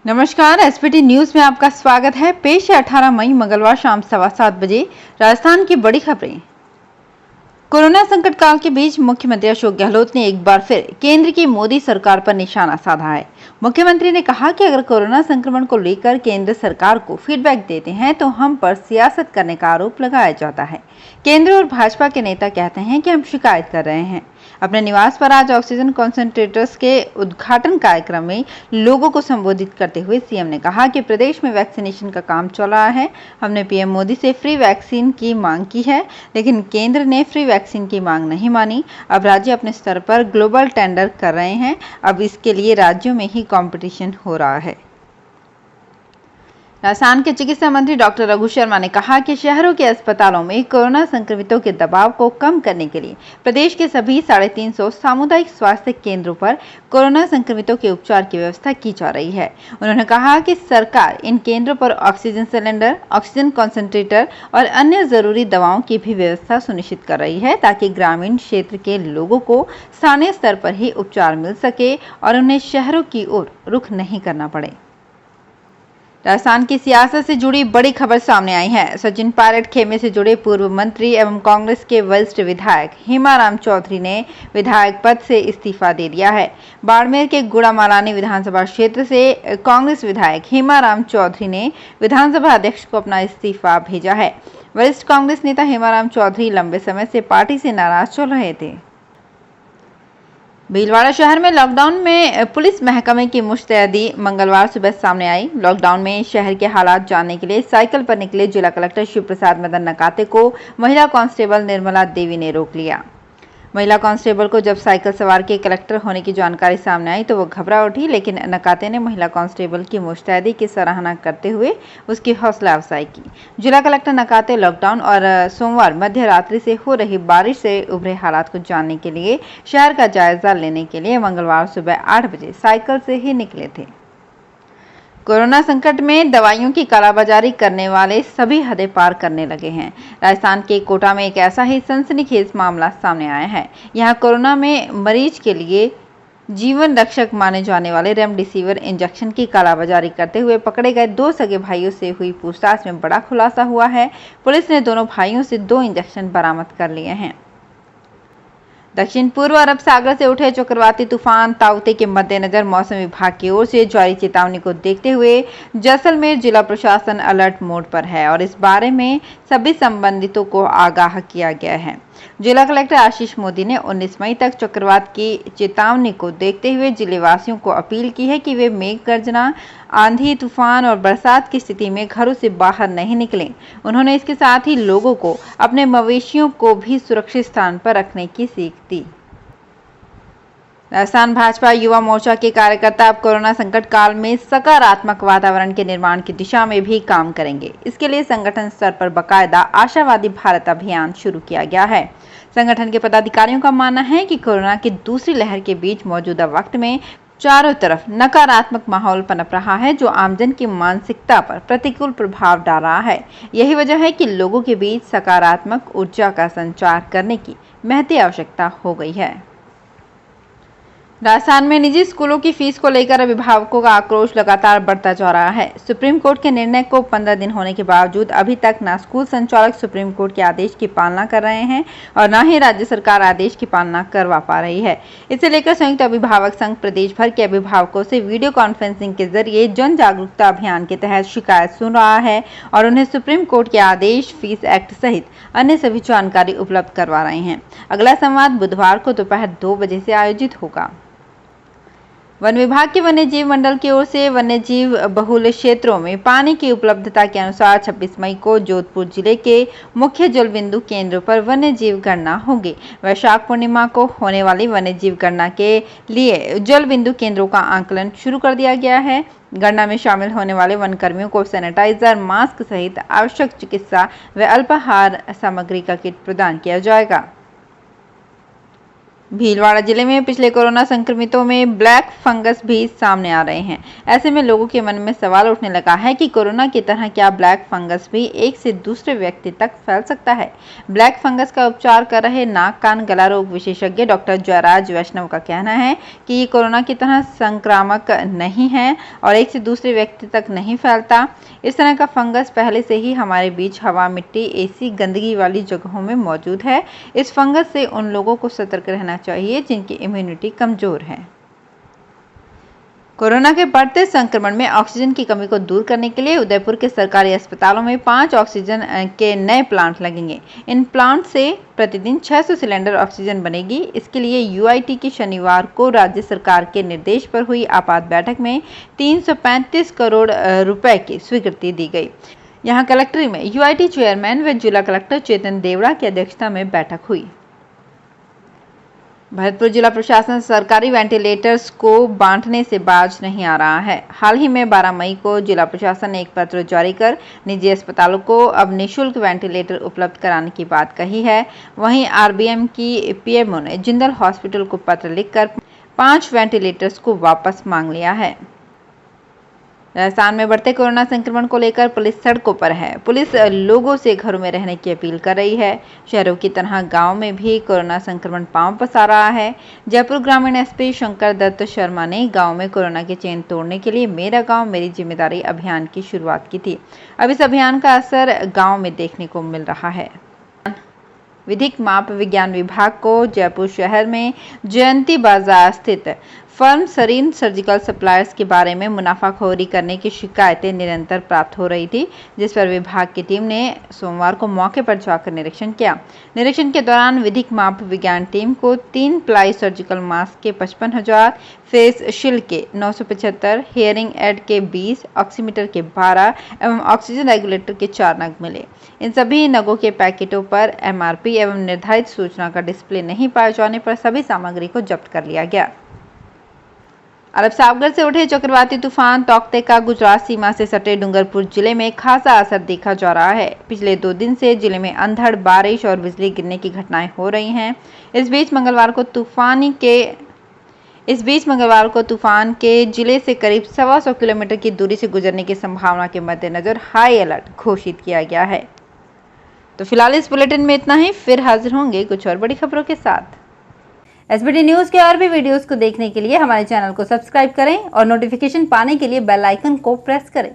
नमस्कार, SPT news में आपका स्वागत है। पेश है 18 मई मंगलवार शाम 7:15 बजे राजस्थान की बड़ी खबरें। कोरोना संकट काल के बीच मुख्यमंत्री अशोक गहलोत ने एक बार फिर केंद्र की मोदी सरकार पर निशाना साधा है। मुख्यमंत्री ने कहा कि अगर कोरोना संक्रमण को लेकर केंद्र सरकार को फीडबैक देते हैं तो हम पर सियासत करने का आरोप लगाया जाता है। केंद्र और भाजपा के नेता कहते हैं कि हम शिकायत कर रहे हैं। अपने निवास पर आज ऑक्सीजन कॉन्सेंट्रेटर्स के उद्घाटन कार्यक्रम में लोगों को संबोधित करते हुए सीएम ने कहा कि प्रदेश में वैक्सीनेशन का काम चल रहा है। हमने पीएम मोदी से फ्री वैक्सीन की मांग की है, लेकिन केंद्र ने फ्री वैक्सीन की मांग नहीं मानी। अब राज्य अपने स्तर पर ग्लोबल टेंडर कर रहे हैं। अब इसके लिए राज्यों में ही कंपटीशन हो रहा है। राजस्थान के चिकित्सा मंत्री डॉक्टर रघु शर्मा ने कहा कि शहरों के अस्पतालों में कोरोना संक्रमितों के दबाव को कम करने के लिए प्रदेश के सभी 350 सामुदायिक स्वास्थ्य केंद्रों पर कोरोना संक्रमितों के उपचार की व्यवस्था की जा रही है। उन्होंने कहा कि सरकार इन केंद्रों पर ऑक्सीजन सिलेंडर, ऑक्सीजन कॉन्सेंट्रेटर और अन्य जरूरी दवाओं की भी व्यवस्था सुनिश्चित कर रही है, ताकि ग्रामीण क्षेत्र के लोगों को स्थानीय स्तर पर ही उपचार मिल सके और उन्हें शहरों की ओर रुख नहीं करना पड़े। राजस्थान की सियासत से जुड़ी बड़ी खबर सामने आई है। सचिन पायलट खेमे से जुड़े पूर्व मंत्री एवं कांग्रेस के वरिष्ठ विधायक हेमाराम चौधरी ने विधायक पद से इस्तीफा दे दिया है। बाड़मेर के गुड़ामालानी विधानसभा क्षेत्र से कांग्रेस विधायक हेमाराम चौधरी ने विधानसभा अध्यक्ष को अपना इस्तीफा भेजा है। वरिष्ठ कांग्रेस नेता हेमाराम चौधरी लंबे समय से पार्टी से नाराज चल रहे थे। भीलवाड़ा शहर में लॉकडाउन में पुलिस महकमे की मुस्तैदी मंगलवार सुबह सामने आई। लॉकडाउन में शहर के हालात जानने के लिए साइकिल पर निकले जिला कलेक्टर शिव प्रसाद मदन नकाते को महिला कांस्टेबल निर्मला देवी ने रोक लिया। महिला कांस्टेबल को जब साइकिल सवार के कलेक्टर होने की जानकारी सामने आई तो वो घबरा उठी, लेकिन नकाते ने महिला कांस्टेबल की मुस्तैदी की सराहना करते हुए उसकी हौसला अफजाई की। जिला कलेक्टर नकाते लॉकडाउन और सोमवार मध्य रात्रि से हो रही बारिश से उभरे हालात को जानने के लिए शहर का जायजा लेने के लिए मंगलवार सुबह 8 बजे साइकिल से ही निकले थे। कोरोना संकट में दवाइयों की कालाबाजारी करने वाले सभी हदें पार करने लगे हैं। राजस्थान के कोटा में एक ऐसा ही सनसनीखेज मामला सामने आया है। यहां कोरोना में मरीज के लिए जीवन रक्षक माने जाने वाले रेमडेसिविर इंजेक्शन की कालाबाजारी करते हुए पकड़े गए 2 सगे भाइयों से हुई पूछताछ में बड़ा खुलासा हुआ है। पुलिस ने दोनों भाइयों से 2 इंजेक्शन बरामद कर लिए हैं। दक्षिण पूर्व अरब सागर से उठे चक्रवाती तूफान ताउते के मद्देनजर मौसम विभाग की ओर से जारी चेतावनी को देखते हुए जैसलमेर जिला प्रशासन अलर्ट मोड पर है और इस बारे में सभी संबंधितों को आगाह किया गया है। जिला कलेक्टर आशीष मोदी ने 19 मई तक चक्रवात की चेतावनी को देखते हुए जिलेवासियों को अपील की है कि वे मेघ गर्जना, आंधी, तूफान और बरसात की स्थिति में घरों से बाहर नहीं निकलें। उन्होंने इसके साथ ही लोगों को अपने मवेशियों को भी सुरक्षित स्थान पर रखने की सीख दी। राजस्थान भाजपा युवा मोर्चा के कार्यकर्ता अब कोरोना संकट काल में सकारात्मक वातावरण के निर्माण की दिशा में भी काम करेंगे। इसके लिए संगठन स्तर पर बकायदा आशावादी भारत अभियान शुरू किया गया है। संगठन के पदाधिकारियों का मानना है कि कोरोना की दूसरी लहर के बीच मौजूदा वक्त में चारों तरफ नकारात्मक माहौल पनप रहा है, जो आमजन की मानसिकता पर प्रतिकूल प्रभाव डाल रहा है। यही वजह है कि लोगों के बीच सकारात्मक ऊर्जा का संचार करने की महती आवश्यकता हो गई है। राजस्थान में निजी स्कूलों की फीस को लेकर अभिभावकों का आक्रोश लगातार बढ़ता जा रहा है। सुप्रीम कोर्ट के निर्णय को 15 दिन होने के बावजूद अभी तक न स्कूल संचालक सुप्रीम कोर्ट के आदेश की पालना कर रहे हैं और न ही राज्य सरकार आदेश की पालना करवा पा रही है। इसे लेकर संयुक्त अभिभावक संघ प्रदेश भर के अभिभावकों से वीडियो कॉन्फ्रेंसिंग के जरिए जन जागरूकता अभियान के तहत शिकायत सुन रहा है और उन्हें सुप्रीम कोर्ट के आदेश, फीस एक्ट सहित अन्य सभी जानकारी उपलब्ध करवा रहे हैं। अगला संवाद बुधवार को दोपहर 2 बजे से आयोजित होगा। वन विभाग के वन्य जीव मंडल की ओर से वन्य जीव बहुल क्षेत्रों में पानी की उपलब्धता के अनुसार 26 मई को जोधपुर जिले के मुख्य जल बिंदु केंद्रों पर वन्य जीव गणना होगी। वैशाख पूर्णिमा को होने वाली वन्य जीव गणना के लिए जल बिंदु केंद्रों का आंकलन शुरू कर दिया गया है। गणना में शामिल होने वाले वन कर्मियों को सैनिटाइजर, मास्क सहित आवश्यक चिकित्सा व अल्पाहार सामग्री का किट प्रदान किया जाएगा। भीलवाड़ा जिले में पिछले कोरोना संक्रमितों में ब्लैक फंगस भी सामने आ रहे हैं। ऐसे में लोगों के मन में सवाल उठने लगा है कि कोरोना की तरह क्या ब्लैक फंगस भी एक से दूसरे व्यक्ति तक फैल सकता है। ब्लैक फंगस का उपचार कर रहे नाक कान गला रोग विशेषज्ञ डॉक्टर जयराज वैष्णव का कहना है कि ये कोरोना की तरह संक्रामक नहीं है और एक से दूसरे व्यक्ति तक नहीं फैलता। इस तरह का फंगस पहले से ही हमारे बीच हवा, मिट्टी, एसी, गंदगी वाली जगहों में मौजूद है। इस फंगस से उन लोगों को सतर्क रहना चाहिए जिनकी इम्यूनिटी कमजोर है। कोरोना के बढ़ते संक्रमण में ऑक्सीजन की कमी को दूर करने के लिए उदयपुर के सरकारी अस्पतालों में 5 ऑक्सीजन के नए प्लांट लगेंगे। इन प्लांट से प्रतिदिन 600 सिलेंडर ऑक्सीजन बनेगी। इसके लिए यूआईटी की शनिवार को राज्य सरकार के निर्देश पर हुई आपात बैठक में 335 करोड़ रुपए की स्वीकृति दी गई। यहां कलेक्ट्री में यूआईटी चेयरमैन व जिला कलेक्टर चेतन देवड़ा की अध्यक्षता में बैठक हुई। भरतपुर जिला प्रशासन सरकारी वेंटिलेटर्स को बांटने से बाज नहीं आ रहा है। हाल ही में 12 मई को जिला प्रशासन ने एक पत्र जारी कर निजी अस्पतालों को अब निःशुल्क वेंटिलेटर उपलब्ध कराने की बात कही है। वहीं आरबीएम की पीएमओ ने जिंदल हॉस्पिटल को पत्र लिखकर 5 वेंटिलेटर्स को वापस मांग लिया है। राजस्थान में बढ़ते कोरोना संक्रमण को लेकर पुलिस सड़कों पर है। पुलिस लोगों से घरों में रहने की अपील कर रही है। शहरों की तरह गांव में भी कोरोना संक्रमण पांव पसार रहा है। जयपुर ग्रामीण एसपी शंकर दत्त शर्मा ने गांव में कोरोना के चेन तोड़ने के लिए मेरा गांव मेरी जिम्मेदारी अभियान की शुरुआत की थी। अब इस अभियान का असर गाँव में देखने को मिल रहा है। विधिक माप विज्ञान विभाग को जयपुर शहर में जयंती बाजार स्थित फर्म सरीन सर्जिकल सप्लायर्स के बारे में मुनाफाखोरी करने की शिकायतें निरंतर प्राप्त हो रही थी, जिस पर विभाग की टीम ने सोमवार को मौके पर जाकर निरीक्षण किया। निरीक्षण के दौरान विधिक माप विज्ञान टीम को 3 प्लाई सर्जिकल मास्क के 55,000, फेस शील्ड के 975, हेयरिंग एड के 20, ऑक्सीमीटर के 12 एवं ऑक्सीजन रेगुलेटर के 4 नग मिले। इन सभी नगों के पैकेटों पर एमआरपी एवं निर्धारित सूचना का डिस्प्ले नहीं पाए जाने पर सभी सामग्री को जब्त कर लिया गया। अरब सागर से उठे चक्रवाती तूफान तौकते का गुजरात सीमा से सटे डूंगरपुर जिले में खासा असर देखा जा रहा है। पिछले 2 दिन से जिले में अंधड़ बारिश और बिजली गिरने की घटनाएं हो रही हैं। इस बीच मंगलवार को तूफान के जिले से करीब 125 किलोमीटर की दूरी से गुजरने की संभावना के मद्देनजर हाई अलर्ट घोषित किया गया है। तो फिलहाल इस बुलेटिन में इतना ही। फिर हाजिर होंगे कुछ और बड़ी खबरों के साथ। एसबीटी न्यूज के और भी वीडियोस को देखने के लिए हमारे चैनल को सब्सक्राइब करें और नोटिफिकेशन पाने के लिए बेल आइकन को प्रेस करें।